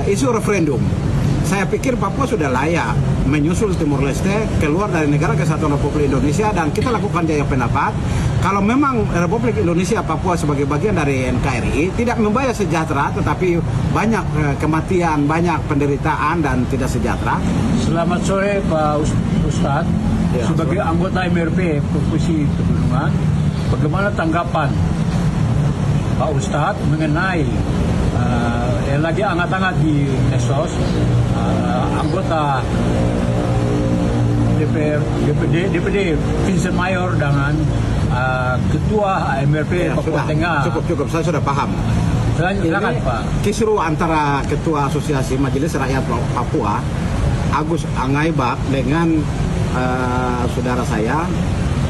isu referendum. Saya pikir Papua sudah layak menyusul Timor Leste keluar dari Negara Kesatuan Republik Indonesia, dan kita lakukan jaya pendapat kalau memang Republik Indonesia Papua sebagai bagian dari NKRI tidak membayar sejahtera, tetapi banyak kematian, banyak penderitaan dan tidak sejahtera. Selamat sore Pak Ustadz, Ya, sebagai anggota MRP Provinsi Pegunungan, bagaimana tanggapan Pak Ustadz mengenai yang lagi hangat-hangat di medsos, anggota DPD Vincent Mayor dengan Ketua MRP Ya, Papua sudah, Tengah. cukup, saya sudah paham. Silakan Pak. Kisru antara Ketua Asosiasi Majelis Rakyat Papua Agus Angaibak dengan saudara saya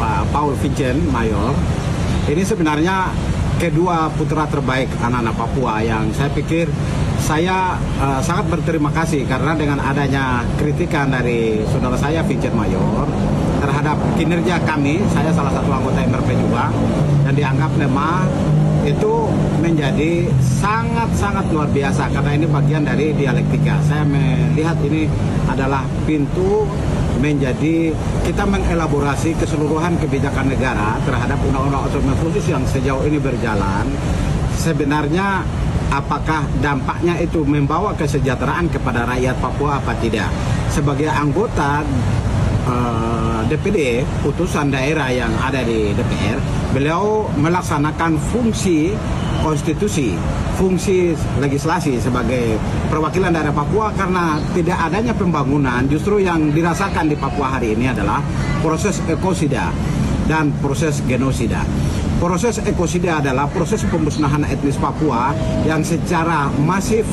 Pak Paul Vincent Mayor, ini sebenarnya kedua putra terbaik anak-anak Papua yang saya pikir saya sangat berterima kasih karena dengan adanya kritikan dari saudara saya Vincent Mayor terhadap kinerja kami, saya salah satu anggota MRP juga, dan dianggap lemah, itu menjadi sangat luar biasa karena ini bagian dari dialektika. Saya melihat ini adalah pintu menjadi kita mengelaborasi keseluruhan kebijakan negara terhadap undang-undang otonomi khusus yang sejauh ini berjalan. Sebenarnya apakah dampaknya itu membawa kesejahteraan kepada rakyat Papua apa tidak? Sebagai anggota DPD, utusan daerah yang ada di DPR, beliau melaksanakan fungsi konstitusi, fungsi legislasi sebagai perwakilan daerah Papua, karena tidak adanya pembangunan justru yang dirasakan di Papua hari ini adalah proses ekosida dan proses genosida. Proses ekosida adalah proses pemusnahan etnis Papua yang secara masif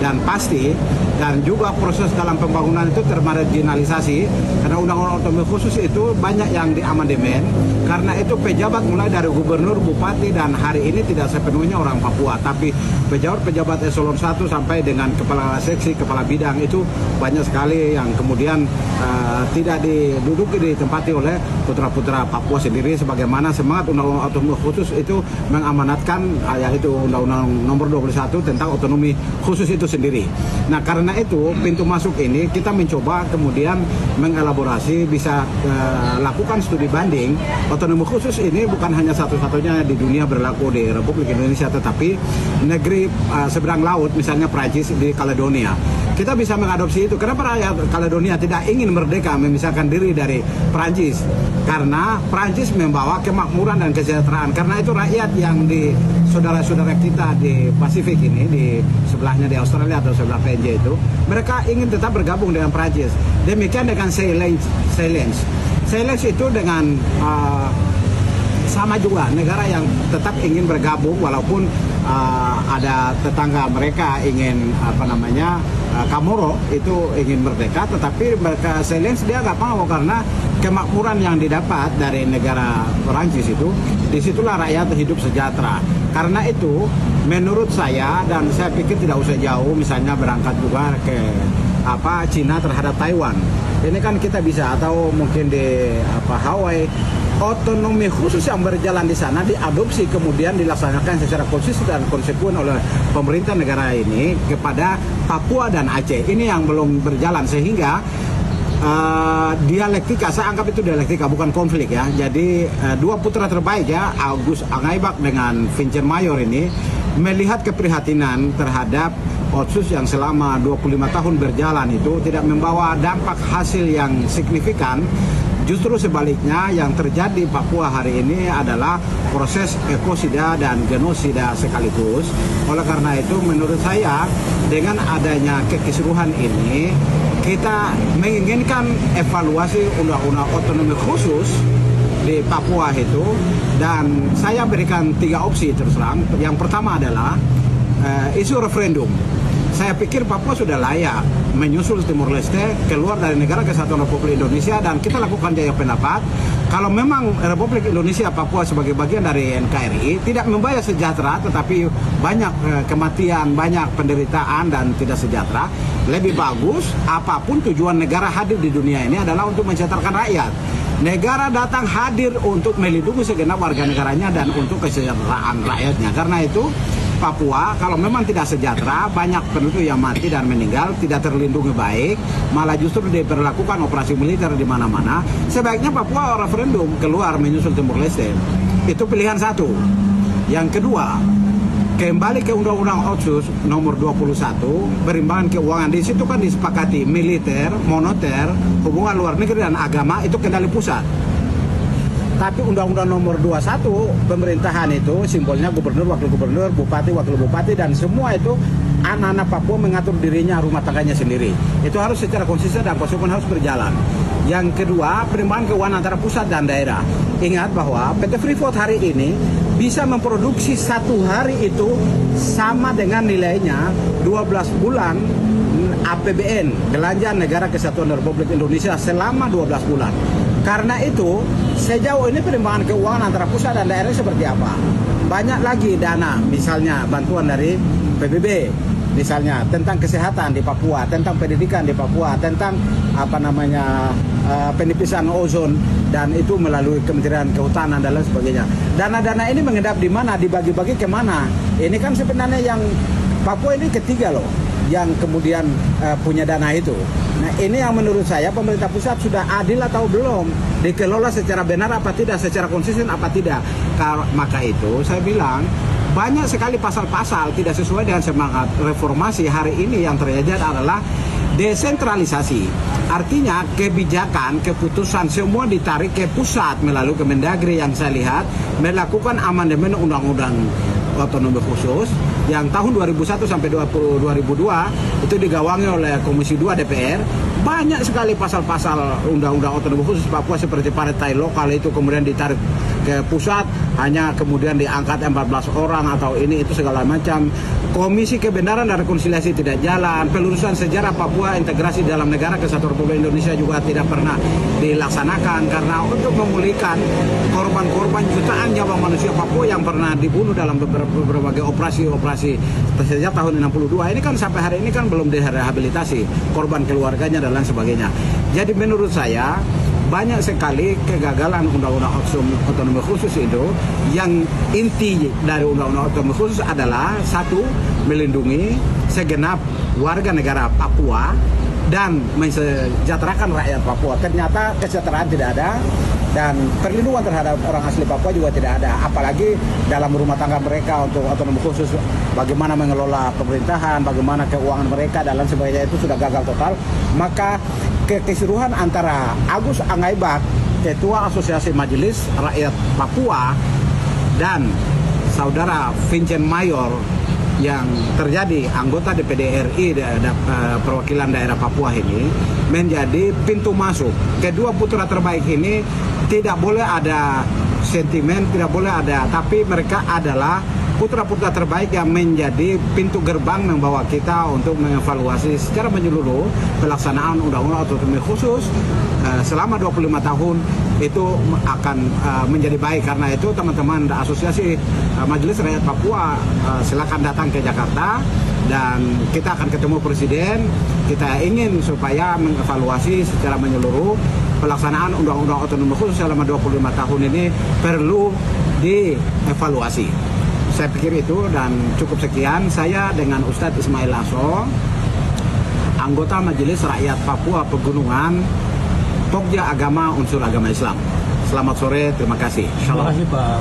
dan pasti, dan juga proses dalam pembangunan itu termarginalisasi karena undang-undang otonomi khusus itu banyak yang diamandemen. Karena itu pejabat mulai dari gubernur, bupati, dan hari ini tidak sepenuhnya orang Papua, tapi pejabat-pejabat eselon 1 sampai dengan kepala seksi, kepala bidang itu banyak sekali yang kemudian tidak diduduki, ditempati oleh putra-putra Papua sendiri, sebagaimana semangat undang-undang otonomi khusus itu mengamanatkan, yaitu undang-undang nomor 21 tentang otonomi khusus itu sendiri. Nah, karena itu pintu masuk ini kita mencoba kemudian mengelaborasi, bisa lakukan studi banding. Otonomi khusus ini bukan hanya satu-satunya di dunia berlaku di Republik Indonesia, tetapi negeri seberang laut, misalnya Prancis di Kaledonia, kita bisa mengadopsi itu. Kenapa rakyat Kaledonia tidak ingin merdeka, memisahkan diri dari Prancis? Karena Prancis membawa kemakmuran dan kesejahteraan. Karena itu rakyat yang di saudara-saudara kita di Pasifik ini, di sebelahnya di Australia atau sebelah PNJ itu, mereka ingin tetap bergabung dengan Prancis. Demikian dengan Seychelles itu dengan sama juga negara yang tetap ingin bergabung, walaupun ada tetangga mereka ingin Kamoro itu ingin merdeka, tetapi mereka Seychelles dia nggak mau karena kemakmuran yang didapat dari negara Perancis itu, disitulah rakyat hidup sejahtera. Karena itu menurut saya, dan saya pikir tidak usah jauh, misalnya berangkat juga ke Cina terhadap Taiwan, ini kan kita bisa, atau mungkin di Hawaii, otonomi khusus yang berjalan di sana diadopsi kemudian dilaksanakan secara konsisten dan konsekuen oleh pemerintah negara ini kepada Papua dan Aceh. Ini yang belum berjalan, sehingga dialektika, saya anggap itu dialektika bukan konflik ya. Jadi dua putra terbaik ya, Agus Angaibak dengan Vincent Mayor ini melihat keprihatinan terhadap Otsus yang selama 25 tahun berjalan itu tidak membawa dampak hasil yang signifikan. Justru sebaliknya, yang terjadi Papua hari ini adalah proses ekosida dan genosida sekaligus. Oleh karena itu, menurut saya dengan adanya kekisruhan ini, kita menginginkan evaluasi undang-undang otonomi khusus di Papua itu, dan saya berikan 3 opsi terus terang. Yang pertama adalah isu referendum. Saya pikir Papua sudah layak menyusul Timor Leste keluar dari Negara Kesatuan Republik Indonesia, dan kita lakukan jaya pendapat kalau memang Republik Indonesia Papua sebagai bagian dari NKRI tidak membayar sejahtera, tetapi banyak kematian, banyak penderitaan dan tidak sejahtera, lebih bagus apapun tujuan negara hadir di dunia ini adalah untuk mensejahterakan rakyat. Negara datang hadir untuk melindungi segenap warga negaranya dan untuk kesejahteraan rakyatnya. Karena itu Papua kalau memang tidak sejahtera, banyak penduduk yang mati dan meninggal, tidak terlindungi baik, malah justru diperlakukan operasi militer di mana-mana, sebaiknya Papua referendum keluar menyusul Timur Leste. Itu pilihan satu. Yang kedua, kembali ke Undang-Undang Otsus nomor 21, berimbangan keuangan. Di situ kan disepakati militer, moneter, hubungan luar negeri dan agama itu kendali pusat. Tapi Undang-Undang nomor 21 pemerintahan itu simbolnya gubernur, wakil gubernur, bupati, wakil bupati, dan semua itu anak-anak Papua mengatur dirinya, rumah tangganya sendiri. Itu harus secara konsisten dan konsekuen harus berjalan. Yang kedua, perimbangan keuangan antara pusat dan daerah. Ingat bahwa PT Freeport hari ini bisa memproduksi satu hari itu sama dengan nilainya 12 bulan APBN, Belanja Negara Kesatuan Republik Indonesia, selama 12 bulan. Karena itu, sejauh ini perimbangan keuangan antara pusat dan daerah seperti apa? Banyak lagi dana, misalnya bantuan dari PBB, misalnya tentang kesehatan di Papua, tentang pendidikan di Papua, tentang penipisan ozon, dan itu melalui Kementerian Kehutanan dan lain sebagainya. Dana-dana ini mengendap di mana, dibagi-bagi kemana? Ini kan sebenarnya yang Papua ini ketiga loh, yang kemudian punya dana itu. Nah, ini yang menurut saya pemerintah pusat sudah adil atau belum, dikelola secara benar apa tidak, secara konsisten apa tidak. Maka itu saya bilang banyak sekali pasal-pasal tidak sesuai dengan semangat reformasi hari ini. Yang terjadi adalah desentralisasi. Artinya kebijakan, keputusan semua ditarik ke pusat melalui Kemendagri yang saya lihat melakukan amandemen Undang-Undang Otonomi Khusus yang tahun 2001 sampai 2002 itu digawangi oleh Komisi 2 DPR. Banyak sekali pasal-pasal Undang-Undang Otonomi Khusus Papua seperti partai lokal itu kemudian ditarik ke pusat, hanya kemudian diangkat 14 orang atau ini itu segala macam. Komisi Kebenaran dan Rekonsiliasi tidak jalan, pelurusan sejarah Papua integrasi dalam negara Kesatuan Republik Indonesia juga tidak pernah dilaksanakan karena untuk memulihkan korban-korban jutaan nyawa manusia Papua yang pernah dibunuh dalam berbagai operasi sejak tahun 62 ini kan sampai hari ini kan belum direhabilitasi korban keluarganya dan lain sebagainya. Jadi menurut saya banyak sekali kegagalan Undang-Undang Otonomi Khusus itu. Yang inti dari Undang-Undang Otonomi Khusus adalah satu, melindungi segenap warga negara Papua dan mensejahterakan rakyat Papua. Ternyata kesejahteraan tidak ada dan perlindungan terhadap orang asli Papua juga tidak ada. Apalagi dalam rumah tangga mereka untuk otonomi khusus, bagaimana mengelola pemerintahan, bagaimana keuangan mereka dan lain sebagainya itu sudah gagal total. Maka keseluruhan antara Agus Angaibak, Ketua Asosiasi Majelis Rakyat Papua, dan Saudara Vincent Mayor yang terjadi anggota DPD RI perwakilan daerah Papua ini menjadi pintu masuk. Kedua putra terbaik ini tidak boleh ada sentimen, tidak boleh ada, tapi mereka adalah putra-putra terbaik yang menjadi pintu gerbang membawa kita untuk mengevaluasi secara menyeluruh pelaksanaan Undang-Undang Otonomi Khusus selama 25 tahun itu akan menjadi baik. Karena itu teman-teman Asosiasi Majelis Rakyat Papua silakan datang ke Jakarta dan kita akan ketemu Presiden. Kita ingin supaya mengevaluasi secara menyeluruh pelaksanaan Undang-Undang Otonomi Khusus selama 25 tahun ini perlu dievaluasi. Saya pikir itu dan cukup sekian. Saya dengan Ustadz Ismail Aso, anggota Majelis Rakyat Papua Pegunungan, Pokja Agama Unsur Agama Islam. Selamat sore, terima kasih. Terima kasih Pak.